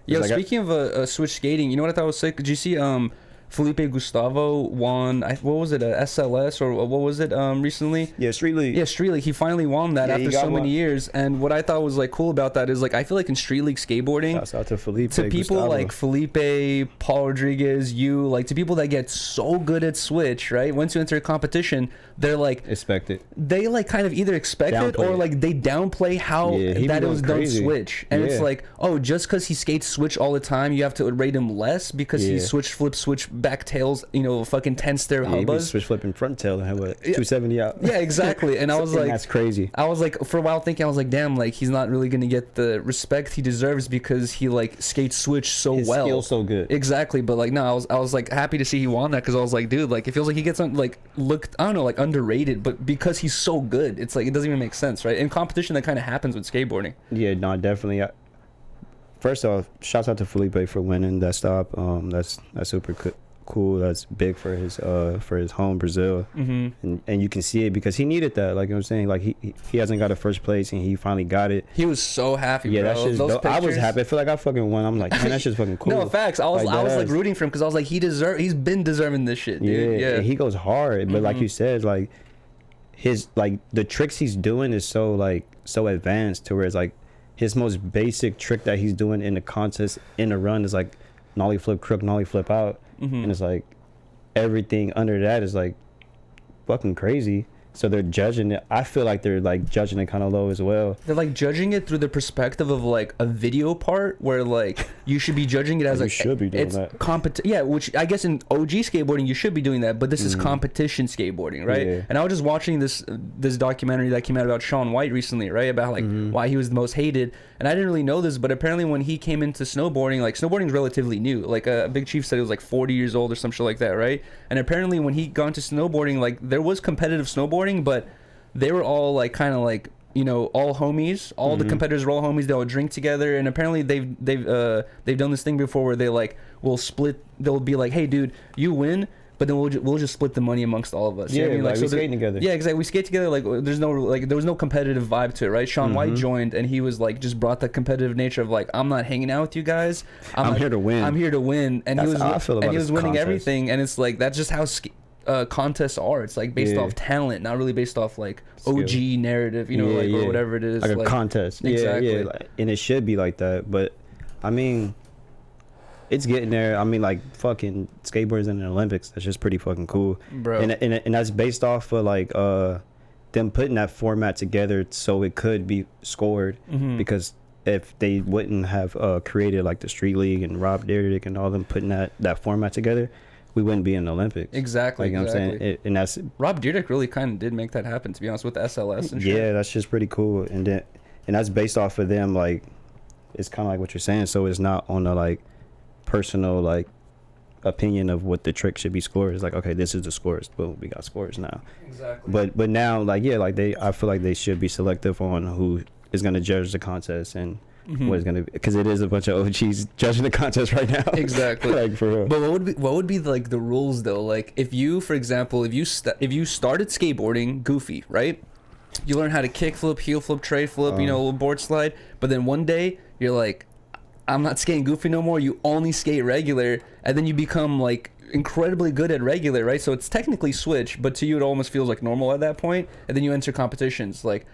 Yo, speaking of switch skating, you know what I thought was sick? Did you see Felipe Gustavo won, what was it, a SLS or what was it recently? Yeah, Street League. Yeah, Street League. He finally won that after so many years. And what I thought was like cool about that is like I feel like in Street League skateboarding, shouts out to Felipe, to people Gustavo. like Felipe, Paul Rodriguez, you, like to people that get so good at Switch, right? Once you enter a competition, they're like expect it. They like kind of either expect it or like they downplay how that it was done Switch. And it's like, oh, just because he skates Switch all the time, you have to rate him less because he switch flip switch back tails, you know, fucking 10 stair hubbas. Switch flipping front tail and have what 270 out. Yeah, exactly. And I was like, that's crazy. I was like, for a while thinking, I was like, damn, like he's not really gonna get the respect he deserves because he like skates Switch so His well. skill's so good. Exactly. But like, no, I was like happy to see he won that because I was like, dude, like it feels like he gets like looked, I don't know, like underrated, but because he's so good, it's like it doesn't even make sense, right? In competition, that kind of happens with skateboarding. Yeah, no, definitely. First off, shouts out to Felipe for winning that stop. That's super cool. That's big for his home Brazil. And you can see it because he needed that. Like I'm saying, like he hasn't got a first place and he finally got it. He was so happy. Yeah, bro. that's just dope. I was happy. I feel like I fucking won. I'm like, man, that's just fucking cool. No facts. I was like rooting for him because I was like, he's been deserving this shit, dude. Yeah, he goes hard. But like you said, like his like the tricks he's doing is so advanced to where it's like his most basic trick that he's doing in the contest in the run is like nollie flip crook, nollie flip out. And it's like everything under that is like fucking crazy. So they're judging it. I feel like they're like judging it kind of low as well. They're like judging it through the perspective of like a video part where like you should be judging it as like should be doing that. Yeah, which I guess in OG skateboarding you should be doing that, but this is competition skateboarding, right? Yeah. And I was just watching this documentary that came out about Shaun White recently, right? About like why he was the most hated. And I didn't really know this, but apparently when he came into snowboarding, like snowboarding is relatively new. Like a Big Chief said it was like 40 years old or some shit like that, right? And apparently when he got into snowboarding, like there was competitive snowboarding, but they were all like kind of like, you know, all homies. All the competitors were all homies. They all drink together, and apparently they've done this thing before where they like will split. They'll be like, hey, dude, you win, but then we'll just split the money amongst all of us. Yeah, you know what I mean? like so we skate together. Yeah, exactly. We skate together. Like there was no competitive vibe to it, right? Shaun White joined, and he was like just brought the competitive nature of like, I'm not hanging out with you guys. I'm here to win. I'm here to win, and he was winning everything, and it's like that's just how contests are. It's like based off talent, not really based off like OG narrative, you know, or whatever it is. Like a contest. Exactly. Yeah. And it should be like that. But I mean, it's getting there. I mean, like fucking skateboarders in the Olympics. That's just pretty fucking cool, bro. And that's based off of like them putting that format together so it could be scored. Because if they wouldn't have created like the Street League and Rob Dyrdek and all them putting that format together, we wouldn't be in the Olympics. Exactly. Like, exactly. I'm saying, and that's Rob Dyrdek really kind of did make that happen, to be honest, with the SLS and shit. Yeah, that's just pretty cool. And that's based off of them. Like, it's kind of like what you're saying. So it's not on the like personal like opinion of what the trick should be scored. It's like, okay, this is the scores. Boom, we got scores now. Exactly. But now, like, yeah, like I feel like they should be selective on who is going to judge the contest and what is going to be, because it is a bunch of OGs judging the contest right now. Exactly. Like, for real. But what would be like the rules though? Like if you, for example, if you started skateboarding goofy, right? You learn how to kick flip, heel flip, tray flip, you know, a little board slide. But then one day you're like, I'm not skating goofy no more. You only skate regular, and then you become like incredibly good at regular, right? So it's technically switch, but to you it almost feels like normal at that point. And then you enter competitions. Like,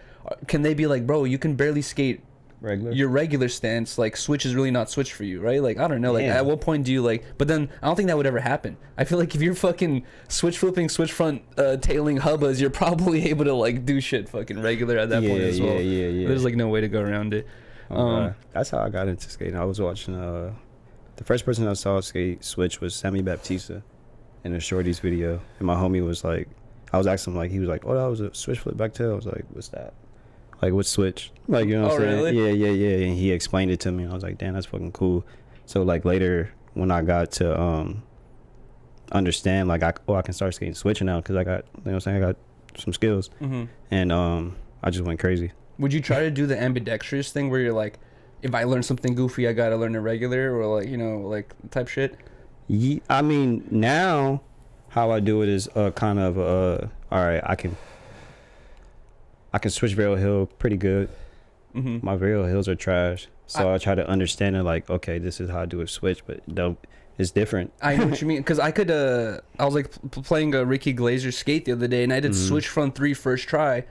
can they be like, bro, you can barely skate regular, your regular stance, like switch is really not switch for you, right? Like, I don't know, like at what point do you like, but then I don't think that would ever happen. I feel like if you're fucking switch flipping, switch front tailing hubbas, you're probably able to like do shit fucking regular at that point as well. Yeah. There's like no way to go around it. That's how I got into skating. I was watching the first person I saw skate switch was Sammy Baptista in a Shorties video, and my homie was like, I was asking him, like, he was like, oh, that was a switch flip back tail. I was like, what's that? Like, what's switch? Like, you know what I'm saying? Really? Yeah. And he explained it to me. I was like, damn, that's fucking cool. So, like, later when I got to understand, like, I can start skating switching now because I got, you know what I'm saying, I got some skills. And I just went crazy. Would you try to do the ambidextrous thing where you're like, if I learn something goofy, I gotta learn it regular, or like, you know, like type shit? Yeah, I mean, now how I do it is kind of all right, I can switch varial hill pretty good. My varial hills are trash, So I try to understand it, like, okay, this is how I do a switch, but don't. It's different. I know what you mean, because I could. I was like playing a Ricky Glazer skate the other day, and I did switch front three first try.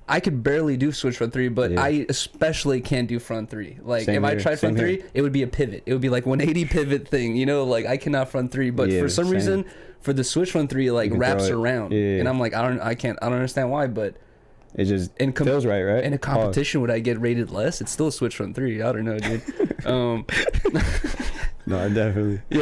I could barely do switch front three, but I especially can't do front three. Like if I tried front three, it would be a pivot. It would be like 180 pivot thing, you know. Like I cannot front three, but for some reason, for the switch front three, it like wraps around, and I'm like, I don't understand why, but it just feels right. In a competition, would I get rated less? It's still a switch front three. I don't know, dude. No, definitely.